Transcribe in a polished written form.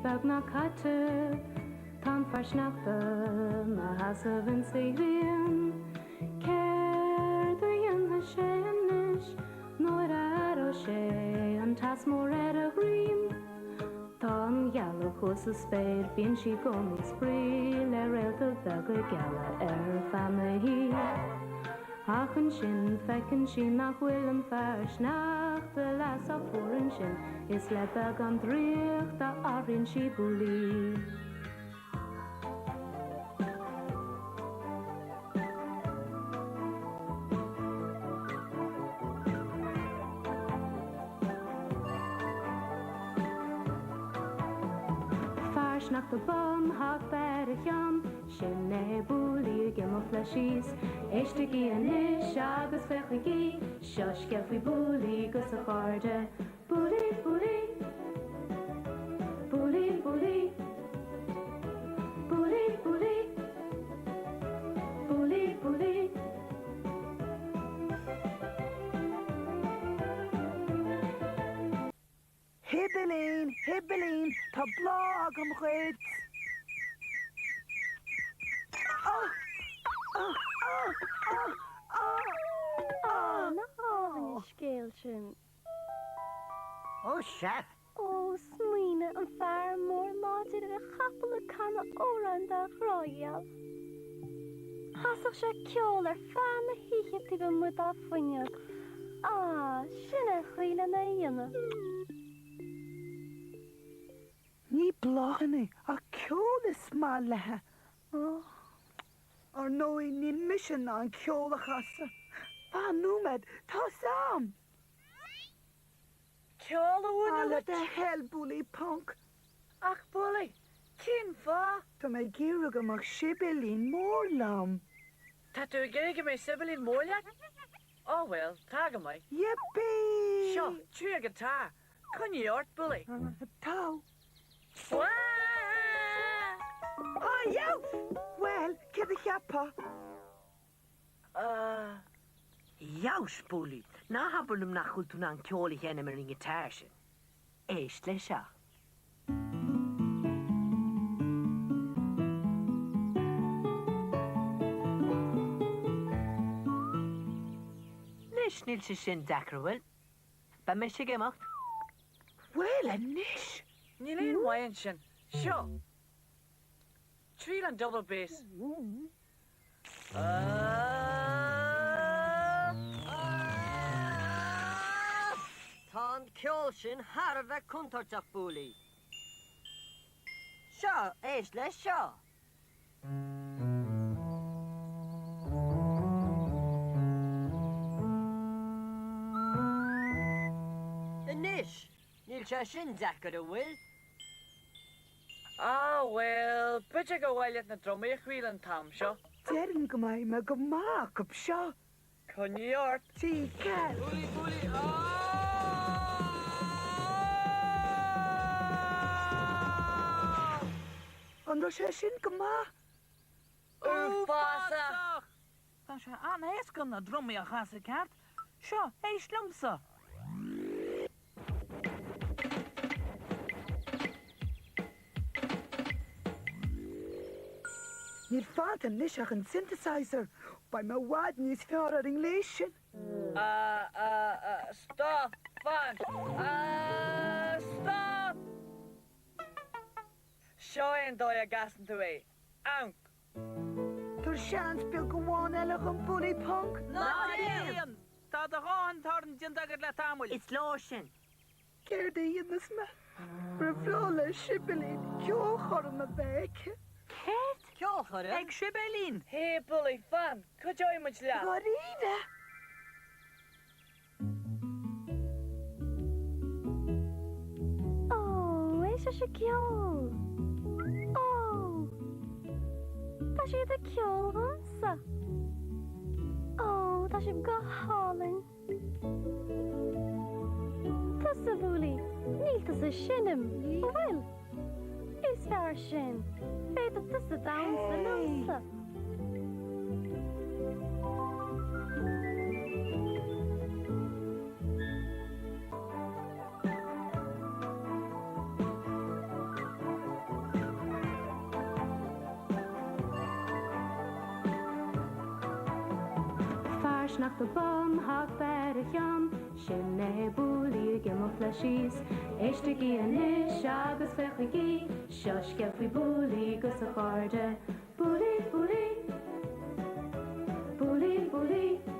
bag na caite Tá farsnachta na hasab an sigrian Cerdrian na sénis Noir ar o sé an tasmór ar a grim Tá an geala chus a spéir bíon si gom sprí le réalta bag a geala ar famahí Achan sin fecin sin nach bhfuil an farsnachta las a fóran sin Is le bag an dríocht a áiríonn si Bouli Nach de bom ha fer a chean sin é Bouli gem a fleisís Éiste í an isis agus fecha í Seo scefuí Bouli gus a cháde Bouli, Bouli Bouli, Bouli Bouli, Bouli Bouli, Bouli Hibbeline, tá blog am chuid. Na áhan is scéil sin. Ó, chef. Ó, smaoine an fear mór láidir a chapal a canna óran da chráial. Hasach sé ceol ar fan a híchití go mu a fuineag. Sinna chuile na dhéana. Ní bloghanna a ceol is má lethe. Ar nói ní mission an ceol a chasa. Ba númed, tá sam. Ceol a bhúna Ala de hell Bouli punk. Ach Bouli, cyn fa? Tá mé gíru go mag sibelín mór lam. Tá tú Gaeilge mé sibilín móliaach? Oh well, tag mai. Yippee! Seo, trí a gatá. Cwn i ort Bouli. Tá. Wah! Jau! Wel, cedd y chiapa. Jaus, Bouli. Na habon ym nachwl tŵn an ceol I hen am yr un gitar sin. Eist le sia. Nish nil si sin dacr wel. Ba me si gemacht? Wel, a nish. Ní leon wain sin. Seo. Trí an double bass. Tá ceol sin har a bheith cuntarteach Bouli. Seo, eist le seo. Nish, níl se sin dacr a bhfuil. Well, bydde go bhhailad na dromí chvíl an tam seo. Derin go mai me go mac up seo. Cwn i ort. Tí cat. Bouli, Bouli, Andro sé sin go ma. Básach! Tá sé an éascan na dromí a chasa ceart. Seo, éis lumsa. Níl fad an nisach an synthesizer. By me wad níos fear ar English sin. Stop, fan. Stop! Seo ein dói a gasan tú é. Ank. Tar seans bil go bháin eile an Bouli punk. Na éon! Tá da gáin tarn din dagad le tamil. It's lá sin. Geir da dhéanas me. Bre flóla sibelín ceol chorm a beic. Cert? Ceol chore? Ag sibelín. Hey, Bouli, fan. Cwyd o'i mwyd le. Gorida. Éis sé ceol. Tá siad a ceol ramsa. Tá sib go hálainn. Tás a Bouli, níltas a sinim. Bhfuil. Is fear sin. Féidir tás a dam sa lumsa. Mars nach the bum hak bad a yum Shin ne Bouli gimmo fleshies Eshtigi and ish agus fechigi Shush gefi Bouli gus a charde Bouli, Bouli Bouli, Bouli